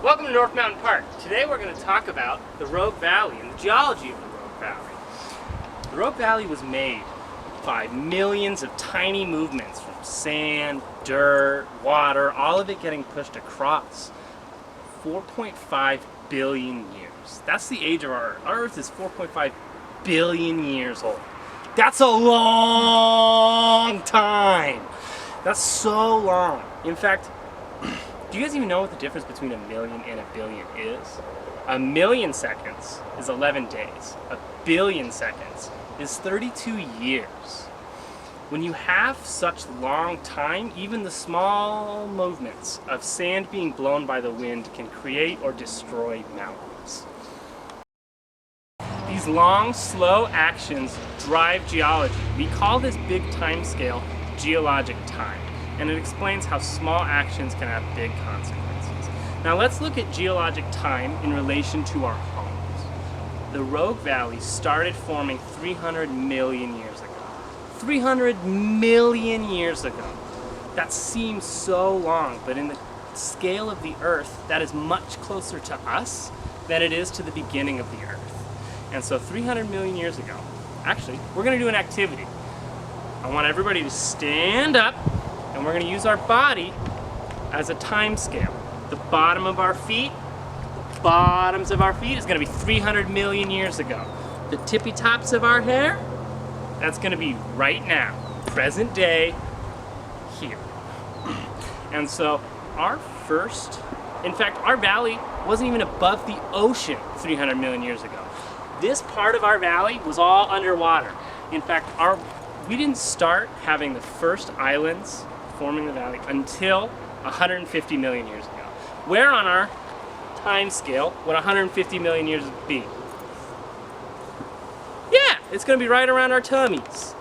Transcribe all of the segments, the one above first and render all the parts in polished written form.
Welcome to North Mountain Park. Today we're going to talk about the Rogue Valley and the geology of the Rogue Valley. The Rogue Valley was made by millions of tiny movements from sand, dirt, water, all of it getting pushed across 4.5 billion years. That's the age of our Earth. Our Earth is 4.5 billion years old. That's a long time. That's so long. In fact, do you guys even know what the difference between a million and a billion is? A million seconds is 11 days. A billion seconds is 32 years. When you have such long time, even the small movements of sand being blown by the wind can create or destroy mountains. These long, slow actions drive geology. We call this big time scale geologic time, and it explains how small actions can have big consequences. Now let's look at geologic time in relation to our homes. The Rogue Valley started forming 300 million years ago. 300 million years ago. That seems so long, but in the scale of the Earth, that is much closer to us than it is to the beginning of the Earth. And so 300 million years ago, actually, we're going to do an activity. I want everybody to stand up, and we're going to use our body as a time scale. The bottom of our feet, the bottoms of our feet is going to be 300 million years ago. The tippy tops of our hair, that's going to be right now, present day, here. And so our valley wasn't even above the ocean 300 million years ago. This part of our valley was all underwater. In fact, we didn't start having the first islands forming the valley until 150 million years ago. Where on our time scale would 150 million years be? Yeah, it's going to be right around our tummies.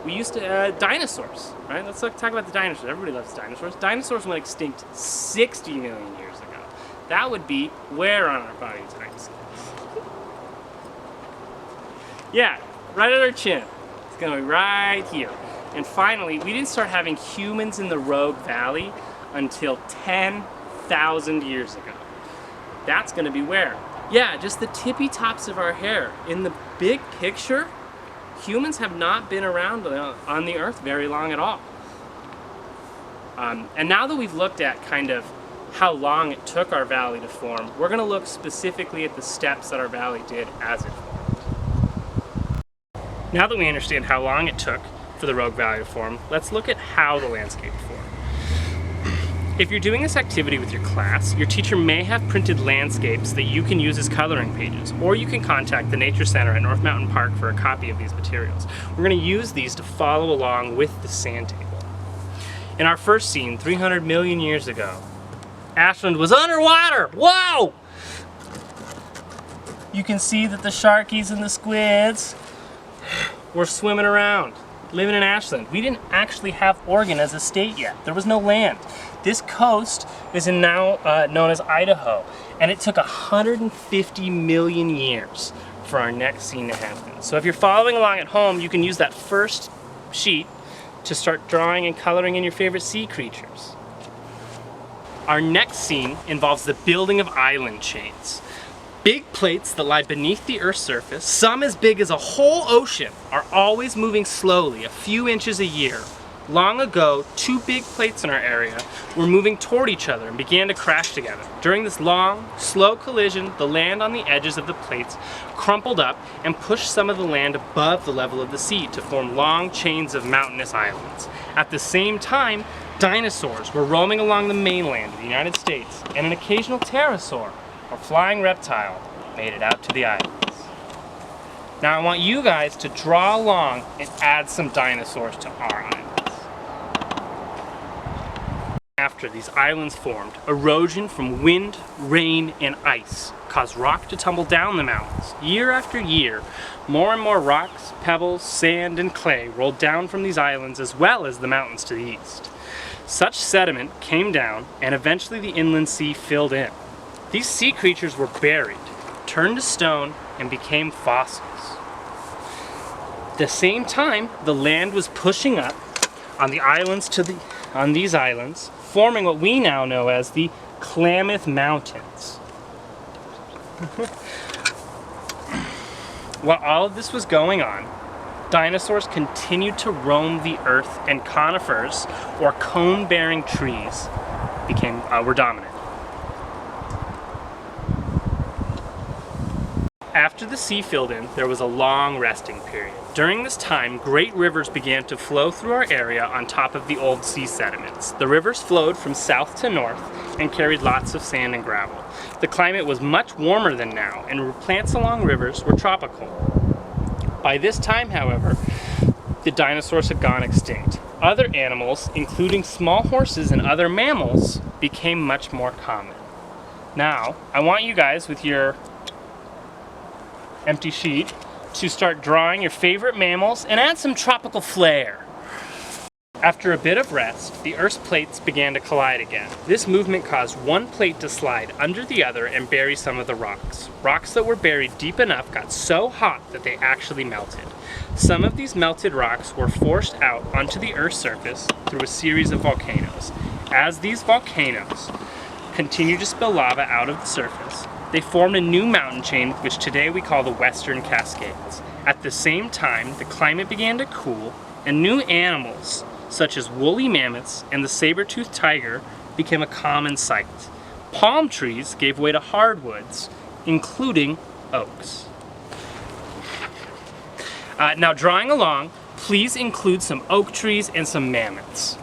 We used to, dinosaurs, right? Let's talk about the dinosaurs. Everybody loves dinosaurs. Dinosaurs went extinct 60 million years ago. That would be where on our body time scale? Yeah, right at our chin. It's going to be right here. And finally, we didn't start having humans in the Rogue Valley until 10,000 years ago. That's going to be where? Yeah, just the tippy tops of our hair. In the big picture, humans have not been around on the Earth very long at all. And now that we've looked at kind of how long it took our valley to form, we're going to look specifically at the steps that our valley did as it formed. Now that we understand how long it took for the Rogue Valley to form, let's look at how the landscape formed. If you're doing this activity with your class, your teacher may have printed landscapes that you can use as coloring pages, or you can contact the Nature Center at North Mountain Park for a copy of these materials. We're going to use these to follow along with the sand table. In our first scene, 300 million years ago, Ashland was underwater! Whoa! You can see that the sharkies and the squids were swimming around, living in Ashland. We didn't actually have Oregon as a state yet. There was no land. This coast is now known as Idaho, and it took 150 million years for our next scene to happen. So if you're following along at home, you can use that first sheet to start drawing and coloring in your favorite sea creatures. Our next scene involves the building of island chains. Big plates that lie beneath the Earth's surface, some as big as a whole ocean, are always moving slowly, a few inches a year. Long ago, two big plates in our area were moving toward each other and began to crash together. During this long, slow collision, the land on the edges of the plates crumpled up and pushed some of the land above the level of the sea to form long chains of mountainous islands. At the same time, dinosaurs were roaming along the mainland of the United States, and an occasional pterosaur, or flying reptile, made it out to the islands. Now I want you guys to draw along and add some dinosaurs to our islands. After these islands formed, erosion from wind, rain, and ice caused rock to tumble down the mountains. Year after year, more and more rocks, pebbles, sand, and clay rolled down from these islands as well as the mountains to the east. Such sediment came down, and eventually the inland sea filled in. These sea creatures were buried, turned to stone, and became fossils. At the same time, the land was pushing up on these islands, forming what we now know as the Klamath Mountains. While all of this was going on, dinosaurs continued to roam the earth, and conifers, or cone-bearing trees, were dominant. After the sea filled in, there was a long resting period. During this time, great rivers began to flow through our area on top of the old sea sediments. The rivers flowed from south to north and carried lots of sand and gravel. The climate was much warmer than now, and plants along rivers were tropical. By this time, however, the dinosaurs had gone extinct. Other animals, including small horses and other mammals, became much more common. Now, I want you guys, with your empty sheet, to start drawing your favorite mammals and add some tropical flair. After a bit of rest, the Earth's plates began to collide again. This movement caused one plate to slide under the other and bury some of the rocks. Rocks that were buried deep enough got so hot that they actually melted. Some of these melted rocks were forced out onto the Earth's surface through a series of volcanoes. As these volcanoes continued to spill lava out of the surface, they formed a new mountain chain, which today we call the Western Cascades. At the same time, the climate began to cool, and new animals, such as woolly mammoths and the saber-toothed tiger, became a common sight. Palm trees gave way to hardwoods, including oaks. Now, drawing along, please include some oak trees and some mammoths.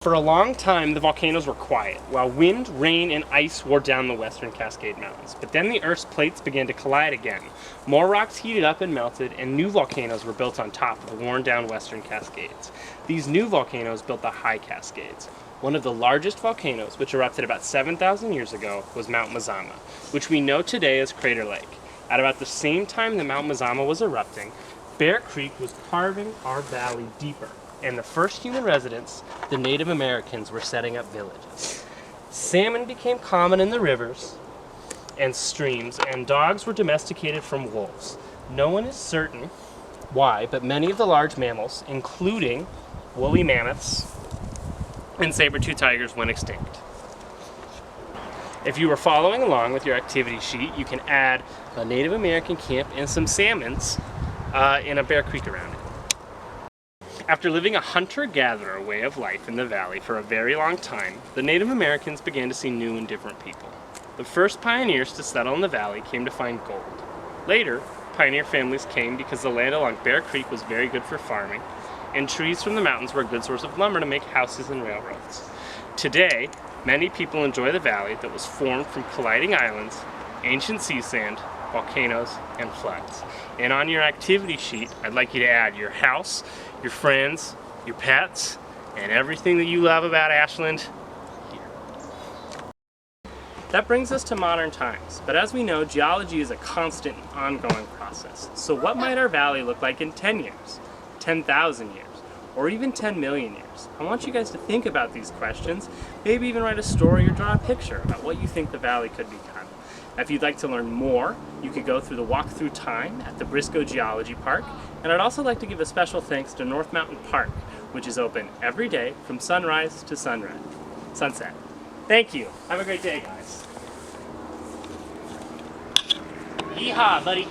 For a long time, the volcanoes were quiet, while wind, rain, and ice wore down the Western Cascade Mountains. But then the Earth's plates began to collide again. More rocks heated up and melted, and new volcanoes were built on top of the worn-down Western Cascades. These new volcanoes built the High Cascades. One of the largest volcanoes, which erupted about 7,000 years ago, was Mount Mazama, which we know today as Crater Lake. At about the same time that Mount Mazama was erupting, Bear Creek was carving our valley deeper. And the first human residents, the Native Americans, were setting up villages. Salmon became common in the rivers and streams, and dogs were domesticated from wolves. No one is certain why, but many of the large mammals, including woolly mammoths and saber-toothed tigers, went extinct. If you were following along with your activity sheet, you can add a Native American camp and some salmons in a Bear Creek around it. After living a hunter-gatherer way of life in the valley for a very long time, the Native Americans began to see new and different people. The first pioneers to settle in the valley came to find gold. Later, pioneer families came because the land along Bear Creek was very good for farming, and trees from the mountains were a good source of lumber to make houses and railroads. Today, many people enjoy the valley that was formed from colliding islands, ancient sea sand, volcanoes, and floods. And on your activity sheet, I'd like you to add your house, your friends, your pets, and everything that you love about Ashland here. That brings us to modern times, but as we know, geology is a constant and ongoing process. So what might our valley look like in 10 years, 10,000 years, or even 10 million years? I want you guys to think about these questions, maybe even write a story or draw a picture about what you think the valley could become. If you'd like to learn more, you could go through the Walk Through Time at the Briscoe Geology Park. And I'd also like to give a special thanks to North Mountain Park, which is open every day from sunrise to sunset. Thank you. Have a great day, guys. Yeehaw, buddy.